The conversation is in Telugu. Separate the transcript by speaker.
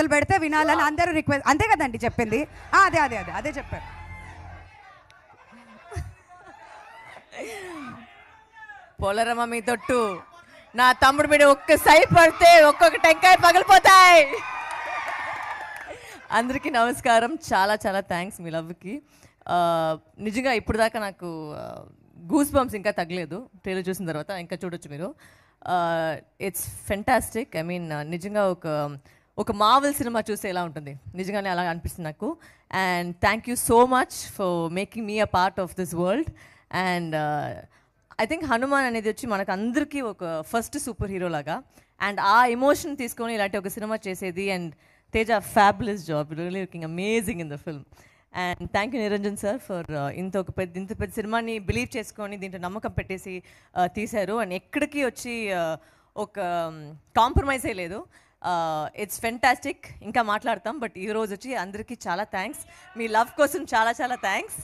Speaker 1: మొదలు పెడితే వినాలని అందరూ రిక్వెస్ట్, అంతే కదండి చెప్పింది. అదే అదే అదే అదే చెప్పారు.
Speaker 2: పోలరమ్మ మీ తొట్టు, నా తమ్ముడు మీద ఒక్క సై పడితే ఒక్కొక్క టెంకాయ పగిలిపోతాయి. అందరికీ నమస్కారం. చాలా చాలా థ్యాంక్స్ మీ లవ్కి. నిజంగా ఇప్పుడు దాకా నాకు గూస్ బంప్స్ ఇంకా తగ్గలేదు. ట్రైలర్ చూసిన తర్వాత ఇంకా చూడొచ్చు మీరు. It's fantastic. ఐ మీన్ నిజంగా ఒక మార్వెల్ సినిమా చూస్తే ఎలా ఉంటుంది, నిజంగానే అలా అనిపిస్తుంది నాకు. And thank you so much for making me a part of this world. And I think Hanuman అనేది వచ్చి మనకు అందరికీ ఒక ఫస్ట్ సూపర్ హీరో లాగా. అండ్ ఆ ఎమోషన్ తీసుకొని ఇలాంటి ఒక సినిమా చేసేది. And Teja fabulous job, really looking amazing in the film. And thank you Niranjan sir for ఇంత పెద్ద సినిమాని బిలీవ్ చేసుకొని దీంట్లో నమ్మకం పెట్టేసి తీశారు. అండ్ ఎక్కడికి వచ్చి ఒక కాంప్రమైజ్ లేదు. It's fantastic. ఇంకా మాట్లాడతాం, బట్ ఈరోజు వచ్చి అందరికీ చాలా థ్యాంక్స్. మీ లవ్ కోసం చాలా చాలా థ్యాంక్స్.